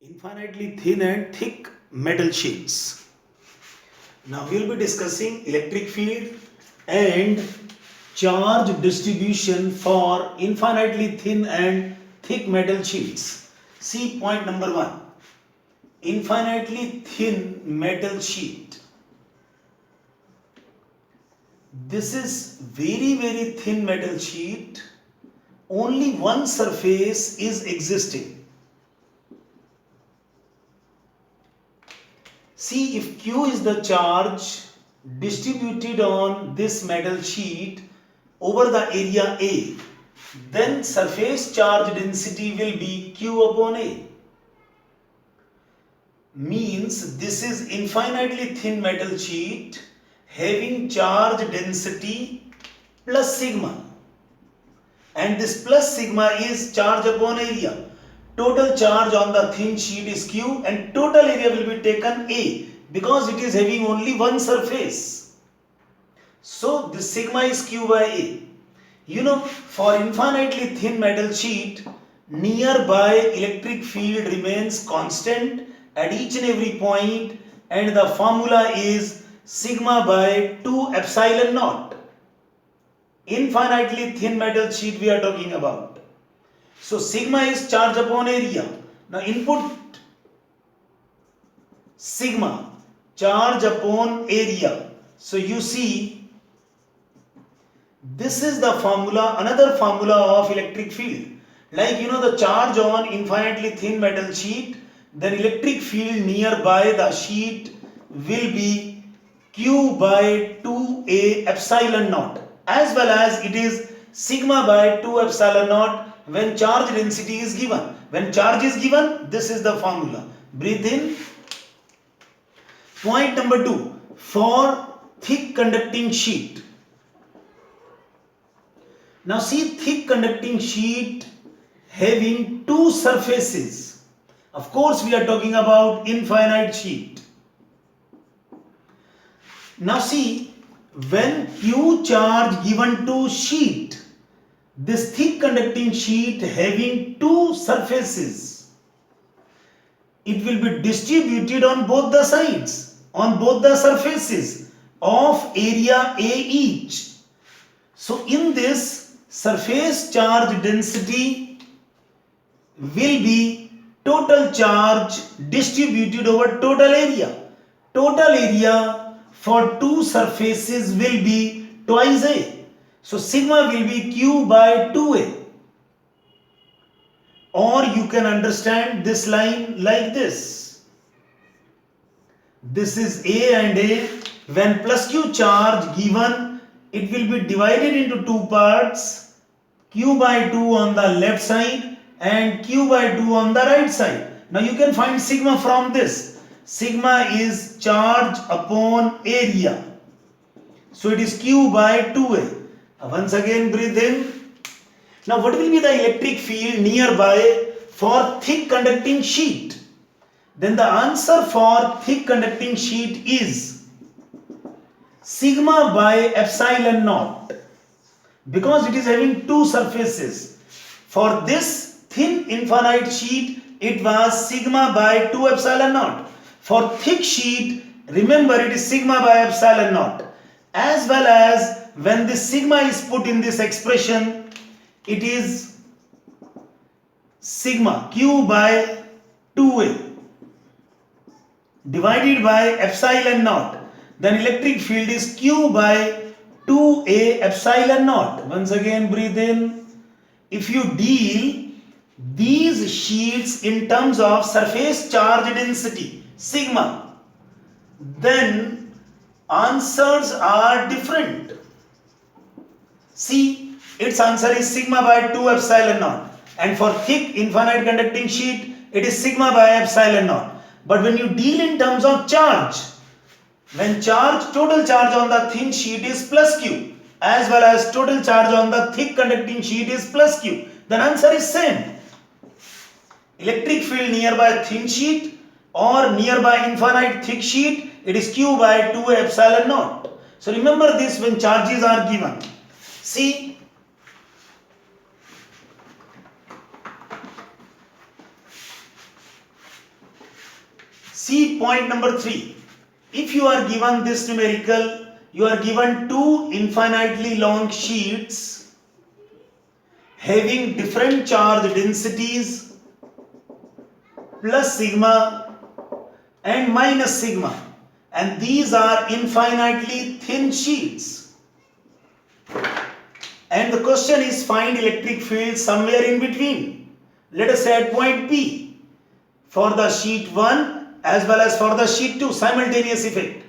Infinitely thin and thick metal sheets. Now we will be discussing electric field and charge distribution for infinitely thin and thick metal sheets. See point number 1. Infinitely thin metal sheet. This is very thin metal sheet. Only one surface is existing. See, if Q is the charge distributed on this metal sheet over the area A, then surface charge density will be Q upon A. Means this is infinitely thin metal sheet having charge density plus sigma. And this plus sigma is charge upon area. Total charge on the thin sheet is Q and total area will be taken A because it is having only one surface. So this sigma is Q by A. You know, for infinitely thin metal sheet, nearby electric field remains constant at each and every point and the formula is sigma by 2 epsilon naught. Infinitely thin metal sheet we are talking about. So sigma is charge upon area. Now input sigma, charge upon area. So you see, this is the formula, another formula of electric field. Like the charge on infinitely thin metal sheet, then electric field nearby the sheet will be Q by 2A epsilon naught, as well as it is sigma by 2 epsilon naught when charge density is given. When charge is given, this is the formula. Breathe in. Point number 2. For thick conducting sheet. Now see, thick conducting sheet having two surfaces. Of course, we are talking about infinite sheet. Now see, when Q charge given to sheet, this thick conducting sheet having two surfaces, it will be distributed on both the sides, on both the surfaces of area A each. So in this, surface charge density will be total charge distributed over total area. Total area for two surfaces will be twice A. So sigma will be Q by 2A. Or you can understand this line like this. This is A and A. When plus Q charge given, it will be divided into two parts. Q by 2 on the left side and Q by 2 on the right side. Now you can find sigma from this. Sigma is charge upon area. So it is Q by 2A. Once again breathe in. Now what will be the electric field nearby for thick conducting sheet? Then the answer for thick conducting sheet is sigma by epsilon naught, because it is having two surfaces. For this thin infinite sheet, it was sigma by 2 epsilon naught. For thick sheet, remember it is sigma by epsilon naught. As well as when this sigma is put in this expression, it is sigma Q by 2A divided by epsilon naught. Then electric field is Q by 2A epsilon naught. Once again breathe in. If you deal these sheets in terms of surface charge density sigma, then answers are different. See, its answer is sigma by 2 epsilon naught, and for thick infinite conducting sheet it is sigma by epsilon naught. But when you deal in terms of charge, when total charge on the thin sheet is plus Q, as well as total charge on the thick conducting sheet is plus Q, then answer is same. Electric field nearby thin sheet or nearby infinite thick sheet, it is Q by 2 epsilon naught. So remember this when charges are given. See, See point number 3. If you are given this numerical, you are given two infinitely long sheets having different charge densities plus sigma and minus sigma, and these are infinitely thin sheets, and the question is find electric field somewhere in between. Let us say at point P for the sheet 1 as well as for the sheet 2, simultaneous effect.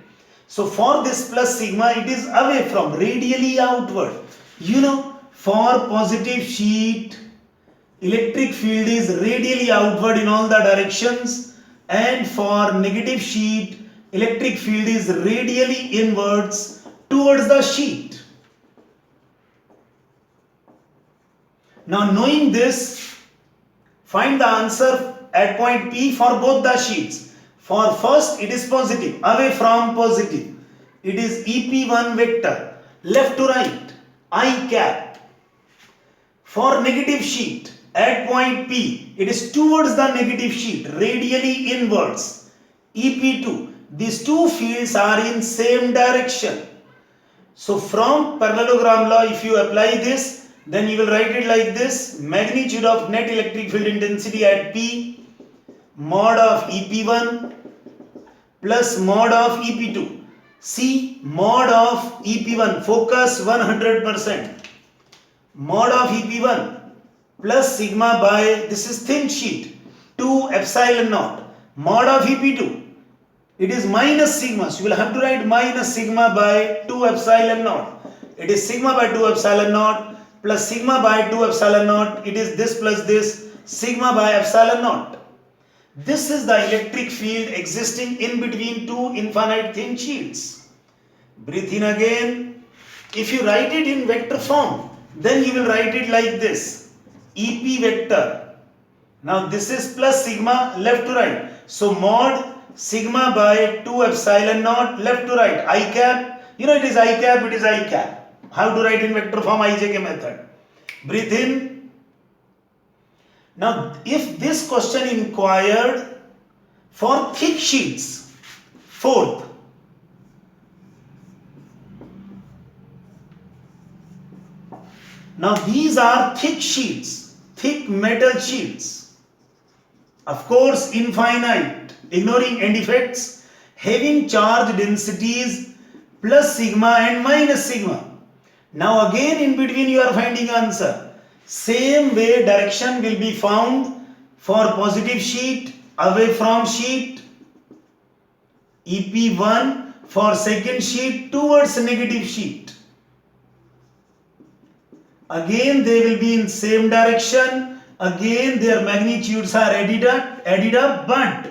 So for this plus sigma, it is away from, radially outward. You know, for positive sheet, electric field is radially outward in all the directions, and for negative sheet, electric field is radially inwards towards the sheet. Now knowing this, find the answer at point P for both the sheets. For first, it is positive, away from positive. It is EP1 vector, left to right, I cap. For negative sheet, at point P, it is towards the negative sheet, radially inwards, EP2. These two fields are in same direction. So from parallelogram law, if you apply this, then you will write it like this: magnitude of net electric field intensity at P mod of EP1 plus mod of EP2. See, mod of EP1, focus 100%. Mod of EP1 plus sigma by, this is thin sheet, 2 epsilon naught. Mod of EP2, it is minus sigma, so you will have to write minus sigma by 2 epsilon naught. It is sigma by 2 epsilon naught plus sigma by 2 epsilon naught. It is this plus this, sigma by epsilon naught. This is the electric field existing in between two infinite thin sheets. Breathe in again. If you write it in vector form, then you will write it like this: EP vector. Now this is plus sigma left to right. So mod sigma by 2 epsilon naught left to right, I cap. You know, it is I cap, it is I cap. How to write in vector form? IJK method. Breathe in. Now, if this question inquired for thick sheets, fourth, now these are thick sheets, thick metal sheets, of course infinite, ignoring end effects, having charge densities plus sigma and minus sigma. Now again in between you are finding answer. Same way direction will be found for positive sheet, away from sheet, EP1 for second sheet towards negative sheet. Again they will be in same direction, again their magnitudes are added up, but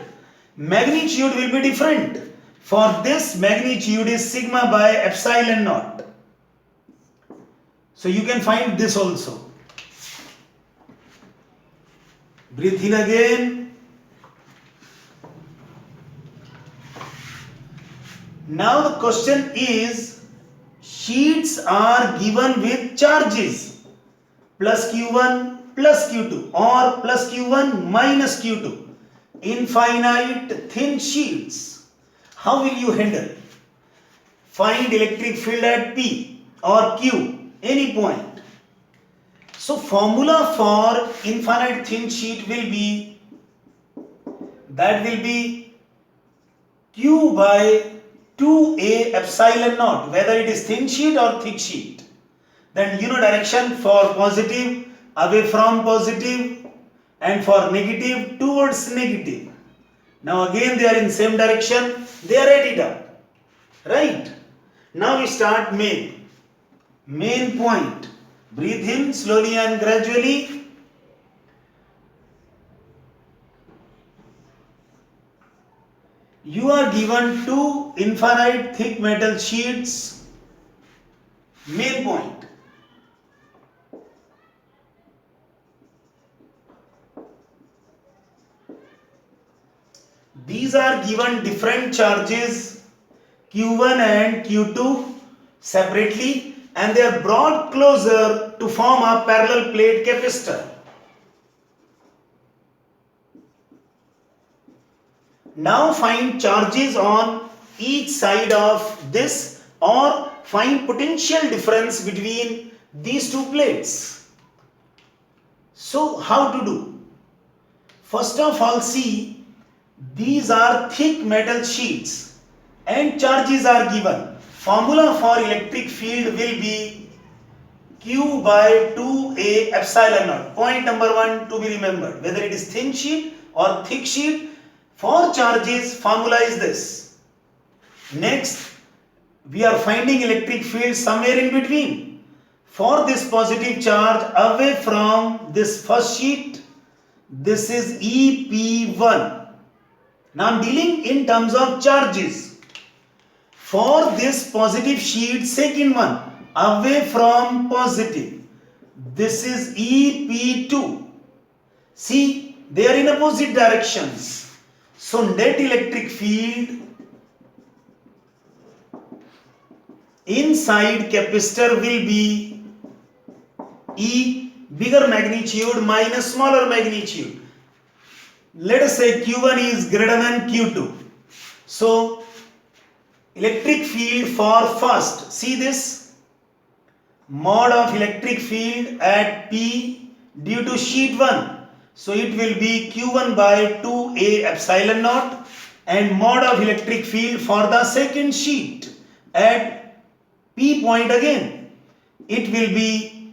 magnitude will be different. For this, magnitude is sigma by epsilon naught. So you can find this also. Breathe in again. Now the question is, sheets are given with charges plus Q1 plus Q2 or plus Q1 minus Q2. Infinite thin sheets. How will you handle? Find electric field at P or Q, any point. So formula for infinite thin sheet will be, that will be Q by 2A epsilon naught, whether it is thin sheet or thick sheet. Then you know direction for positive, away from positive, and for negative, towards negative. Now again they are in same direction, they are added up. Right? Now we start main point. Breathe in slowly and gradually. You are given two infinite thick metal sheets. Main point. These are given different charges Q1 and Q2 separately, and they are brought closer to form a parallel plate capacitor. Now find charges on each side of this, or find potential difference between these two plates. So how to do? First of all, see, these are thick metal sheets and charges are given. Formula for electric field will be Q by 2A epsilon naught. Point number 1 to be remembered. Whether it is thin sheet or thick sheet, for charges formula is this. Next, we are finding electric field somewhere in between. For this positive charge away from this first sheet, this is EP1. Now I am dealing in terms of charges. For this positive sheet, second one, away from positive, this is EP2. See, they are in opposite directions. So net electric field inside capacitor will be E, bigger magnitude minus smaller magnitude. Let us say Q1 is greater than Q2. So electric field for first, see this, mod of electric field at P due to sheet 1. So it will be Q1 by 2A epsilon naught, and mod of electric field for the second sheet at P point again, it will be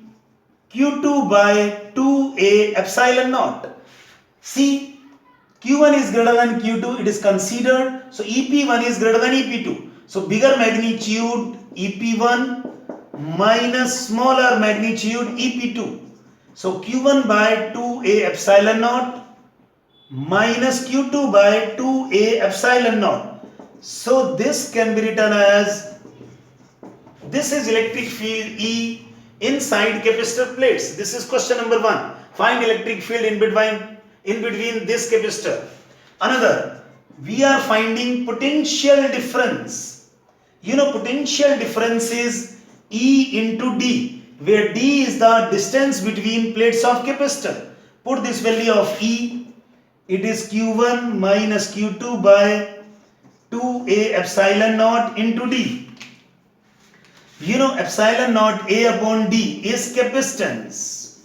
Q2 by 2A epsilon naught. See, Q1 is greater than Q2, it is considered. So EP1 is greater than EP2. So bigger magnitude EP1 minus smaller magnitude EP2. So Q1 by 2A epsilon naught minus Q2 by 2A epsilon naught. So this can be written as, this is electric field E inside capacitor plates. This is question number 1. Find electric field in between this capacitor. Another, we are finding potential difference. You know, potential difference is E into D, where D is the distance between plates of capacitor. Put this value of E, it is Q1 minus Q2 by 2A epsilon naught into D. You know, epsilon naught A upon D is capacitance.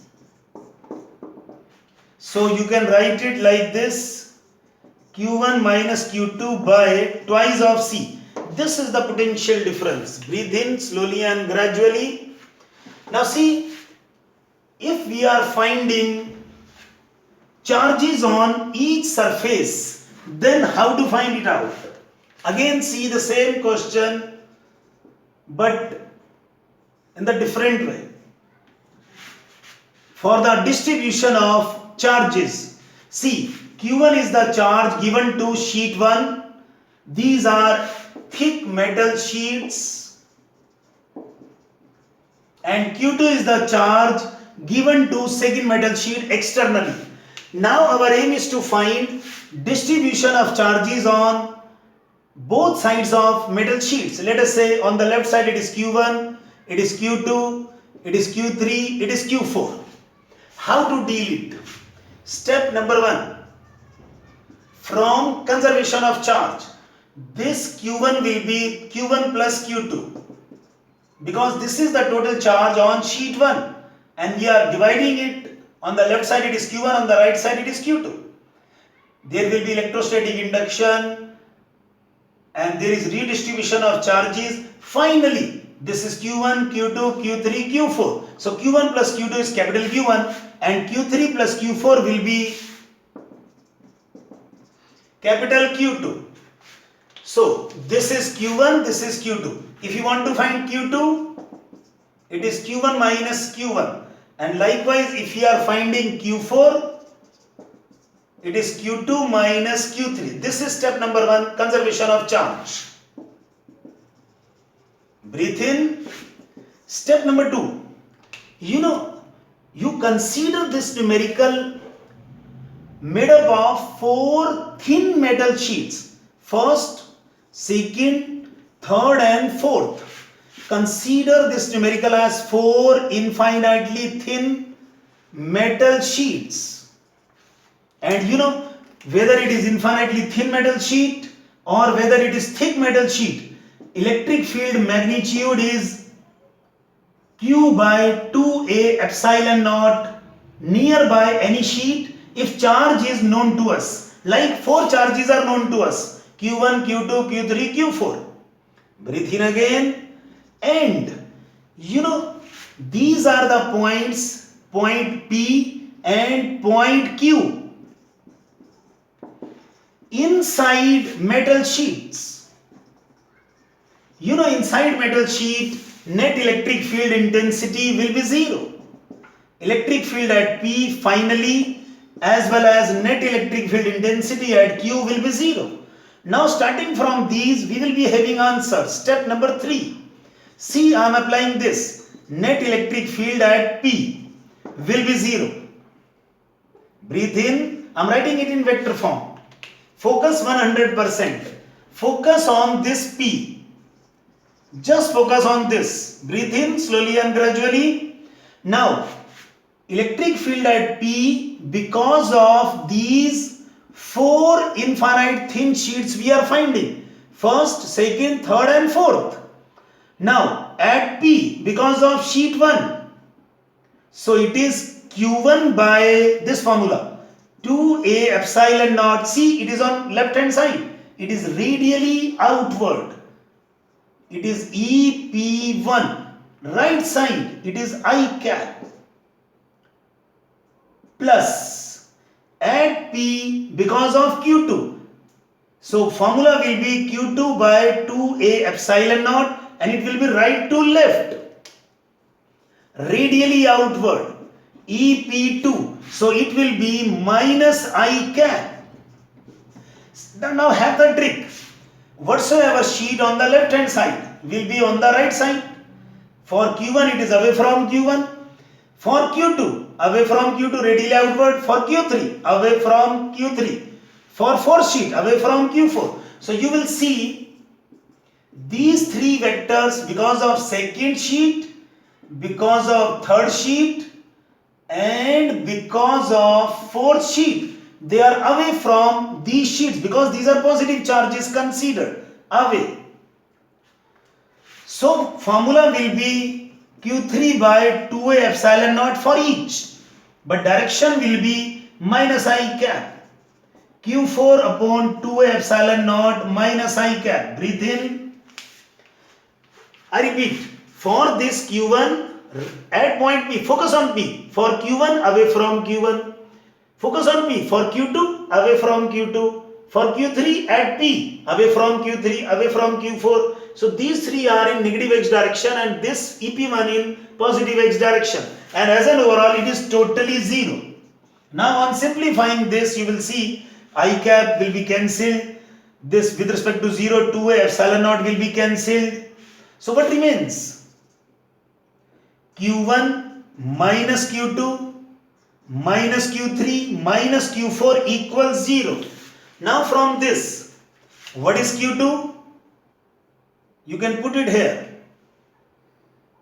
So you can write it like this, Q1 minus Q2 by twice of C. This is the potential difference. Breathe in slowly and gradually. Now see, if we are finding charges on each surface, then how to find it out? Again, see the same question, but in the different way. For the distribution of charges, see, Q1 is the charge given to sheet 1. These are thick metal sheets, and Q2 is the charge given to second metal sheet externally. Now our aim is to find distribution of charges on both sides of metal sheets. Let us say on the left side it is Q1, it is Q2, it is Q3, it is Q4. How to deal it? Step number 1. From conservation of charge, this Q1 will be Q1 plus Q2, because this is the total charge on sheet 1 and we are dividing it. On the left side it is Q1, on the right side it is Q2. There will be electrostatic induction and there is redistribution of charges. Finally, this is Q1, Q2, Q3, Q4. So Q1 plus Q2 is capital Q1 and Q3 plus Q4 will be capital Q2. So this is Q1, this is Q2. If you want to find Q2, it is Q1 minus Q1. And likewise, if you are finding Q4, it is Q2 minus Q3. This is step number 1, conservation of charge. Breathe in. Step number 2. You consider this numerical made up of 4 thin metal sheets. First, second, third and fourth. Consider this numerical as 4 infinitely thin metal sheets. And whether it is infinitely thin metal sheet or whether it is thick metal sheet, electric field magnitude is Q by 2A epsilon naught nearby any sheet if charge is known to us. Like 4 charges are known to us: Q1, Q2, Q3, Q4. Breathe in again. And these are the points, point P and point Q inside metal sheets. Inside metal sheet, net electric field intensity will be 0. Electric field at P finally, as well as net electric field intensity at Q will be 0. Now starting from these, we will be having answers. Step number 3. See, I am applying this. Net electric field at P will be 0. Breathe in. I am writing it in vector form. Focus 100%. Focus on this P. Just focus on this. Breathe in slowly and gradually. Now, electric field at P, because of these 4 infinite thin sheets we are finding. First, second, third and fourth. Now, at P, because of sheet 1. So, it is Q1 by this formula. 2A epsilon naught. See, it is on left hand side. It is radially outward. It is EP1. Right side, it is I cap. Plus at P because of Q2. So formula will be Q2 by 2A epsilon naught, and it will be right to left. Radially outward. EP2. So it will be minus I cap. Now have the trick. Whatsoever sheet on the left hand side will be on the right side. For Q1 it is away from Q1. For Q2 away from Q2 radially outward. For Q3 away from Q3. For fourth sheet away from Q4. So you will see these 3 vectors because of second sheet, because of third sheet and because of fourth sheet. They are away from these sheets because these are positive charges considered away. So formula will be Q3 by 2A epsilon naught for each, but direction will be minus I cap. Q4 upon 2A epsilon naught minus I cap. Breathe in. I repeat, for this Q1 at point P, focus on P. For Q1 away from Q1. Focus on P. For Q2 away from Q2. For Q3 at P, away from Q3, away from Q4. So these 3 are in negative x direction and this EP1 in positive x direction. And as an overall, it is totally 0. Now on simplifying this, you will see I cap will be cancelled. This with respect to 0, 2A epsilon naught will be cancelled. So what remains? Q1 minus Q2 minus Q3 minus Q4 equals 0. Now from this, what is Q2? You can put it here.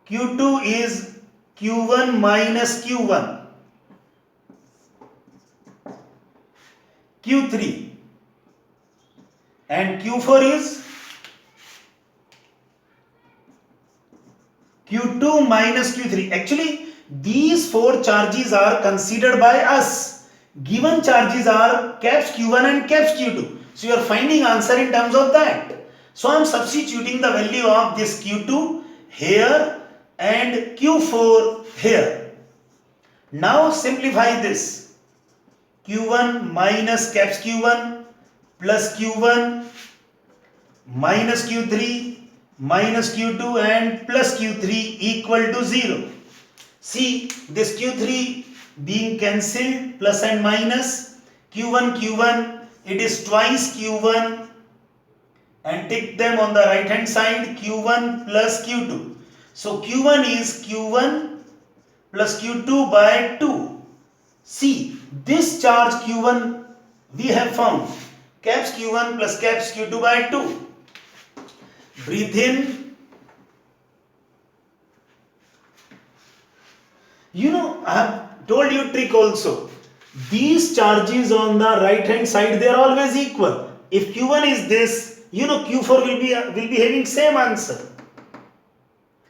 Q2 is Q1 minus Q1. Q3. And Q4 is Q2 minus Q3. Actually, these 4 charges are considered by us. Given charges are caps Q1 and caps Q2. So you are finding answer in terms of that. So I am substituting the value of this Q2 here and Q4 here. Now simplify this. Q1 minus caps Q1 plus Q1 minus Q3 minus Q2 and plus Q3 equal to 0. See, this Q3 being cancelled, plus and minus, Q1, it is twice Q1, and tick them on the right hand side, Q1 plus Q2. So Q1 is Q1 plus Q2 by 2. See, this charge Q1 we have found, caps Q1 plus caps Q2 by 2. Breathe in. I have told you trick also. these charges on the right hand side, they are always equal. If Q1 is this, you know Q4 will be having same answer.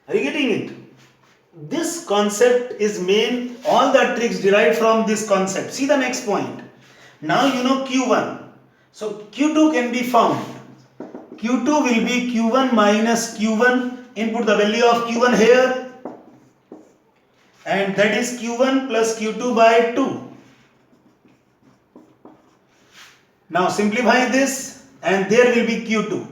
Are you getting it? This concept is main, all the tricks derived from this concept. See the next point. Now you know Q1. So Q2 can be found. Q2 will be Q1 minus Q1. Input the value of Q1 here. And that is Q1 plus Q2 by 2. Now simplify this and there will be Q2.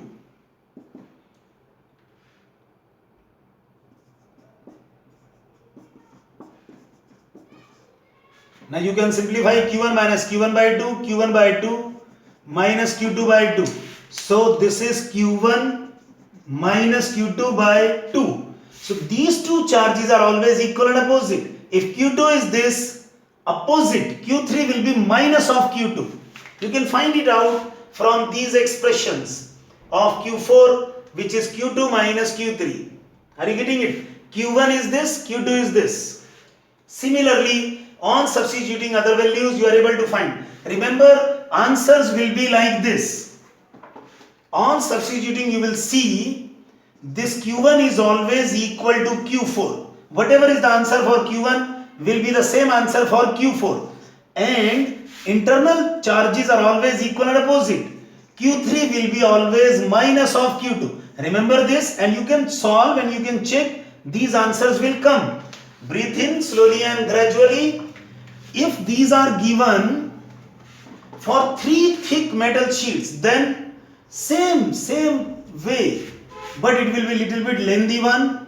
Now you can simplify Q1 minus Q1 by 2, Q1 by 2 minus Q2 by 2. So this is Q1 minus Q2 by 2. So these two charges are always equal and opposite. If Q2 is this, opposite Q3 will be minus of Q2. You can find it out from these expressions of Q4, which is Q2 minus Q3. Are you getting it? Q1 is this, Q2 is this. Similarly, on substituting other values, you are able to find. Remember, answers will be like this. On substituting, you will see this Q1 is always equal to Q4. Whatever is the answer for Q1 will be the same answer for Q4. And internal charges are always equal and opposite. Q3 will be always minus of Q2. Remember this, and you can solve and you can check, these answers will come. Breathe in slowly and gradually. If these are given for 3 thick metal sheets, then same way, but it will be little bit lengthy one.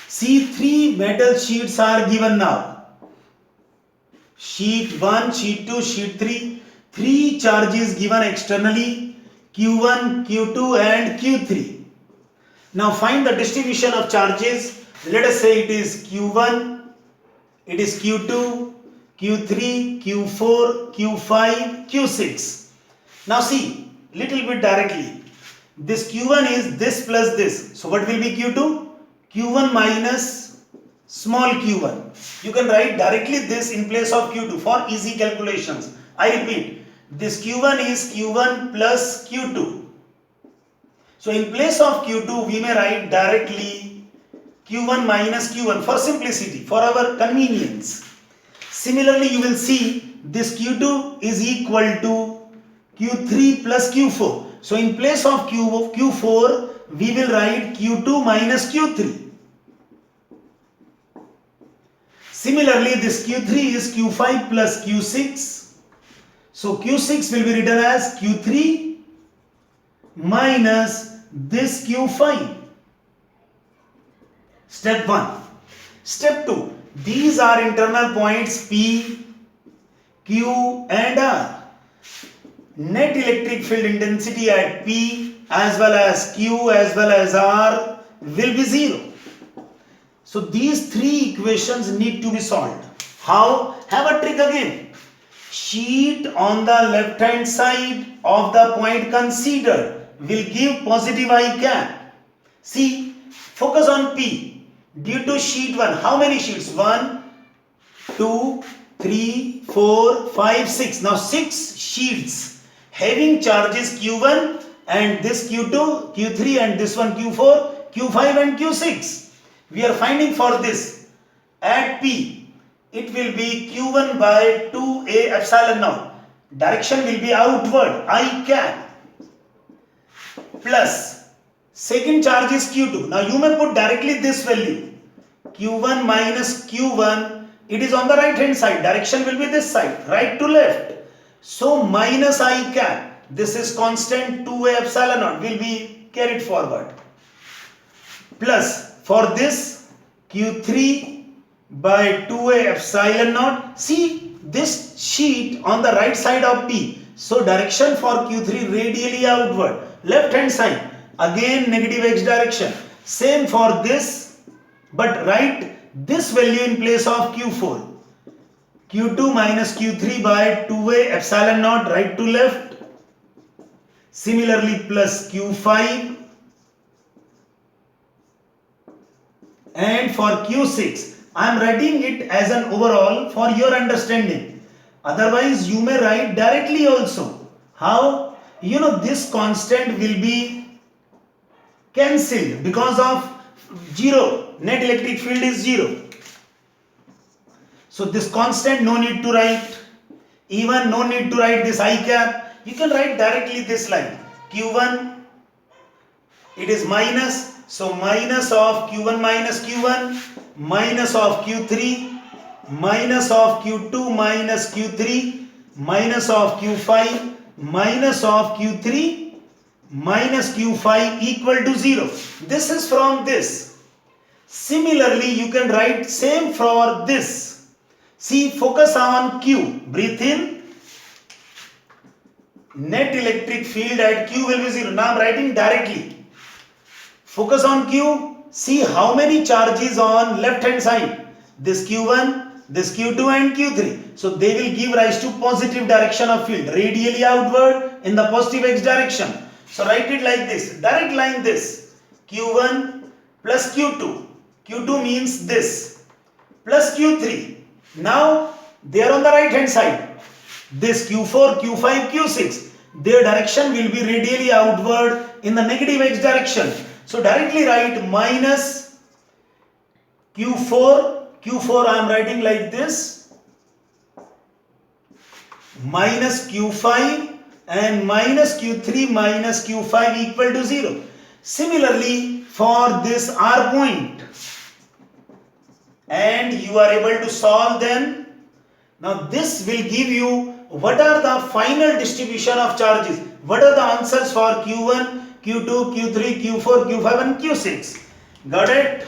See, 3 metal sheets are given now. Sheet 1, sheet 2, sheet 3. 3 charges given externally, Q1, Q2 and Q3. Now find the distribution of charges. Let us say it is Q1, it is Q2, Q3, Q4, Q5, Q6. Now see, little bit directly. This Q1 is this plus this. So what will be Q2? Q1 minus small q1. You can write directly this in place of Q2 for easy calculations. I repeat, this Q1 is Q1 plus Q2. So in place of Q2, we may write directly Q1 minus Q1 for simplicity, for our convenience. Similarly, you will see this Q2 is equal to Q3 plus Q4. So in place of Q4, we will write Q2 minus Q3. Similarly, this Q3 is Q5 plus Q6. So Q6 will be written as Q3 minus this Q5. Step 1. Step 2. These are internal points P, Q and R. Net electric field intensity at P as well as Q as well as R will be 0. So these 3 equations need to be solved. How? Have a trick again. Sheet on the left hand side of the point considered will give positive I cap. See, focus on P. Due to sheet 1, how many sheets? 1, 2, 3, 4, 5, 6. Now 6 sheets having charges Q1 and this Q2, Q3 and this one Q4, Q5 and Q6. We are finding for this at P, it will be Q1 by 2A epsilon naught. Direction will be outward, I cap, plus second charge is Q2. Now you may put directly this value, Q1 minus Q1, it is on the right hand side, direction will be this side, right to left. So minus I cap, this is constant 2A epsilon naught will be carried forward, plus for this Q3 by 2A epsilon naught. See this sheet on the right side of P. So direction for Q3 radially outward, left hand side, again negative x direction. Same for this, but write this value in place of Q4. Q2 minus Q3 by 2A epsilon naught right to left. Similarly plus Q5. And for Q6, I am writing it as an overall for your understanding. Otherwise, you may write directly also. How? This constant will be cancelled because of 0. Net electric field is 0. So this constant no need to write. Even no need to write this I cap. You can write directly this line. Q1, it is minus. So minus of Q1 minus Q1, minus of Q3, minus of Q2 minus Q3, minus of Q5, minus of Q3, minus Q5 equal to 0. This is from this. Similarly, you can write same for this. See, focus on Q. Breathe in. Net electric field at Q will be 0. Now I am writing directly. Focus on Q. See how many charges on left hand side. This Q1, this Q2 and Q3. So they will give rise to positive direction of field. Radially outward in the positive x direction. So write it like this. Direct line this. Q1 plus Q2. Q2 means this. Plus Q3. Now they are on the right hand side. This Q4, Q5, Q6. Their direction will be radially outward in the negative x direction. So directly write minus Q4. Q4 I am writing like this. Minus Q5 and minus Q3 minus Q5 equal to 0. Similarly for this R point. And you are able to solve then. Now this will give you what are the final distribution of charges. What are the answers for Q1, Q2, Q3, Q4, Q5 and Q6. Got it?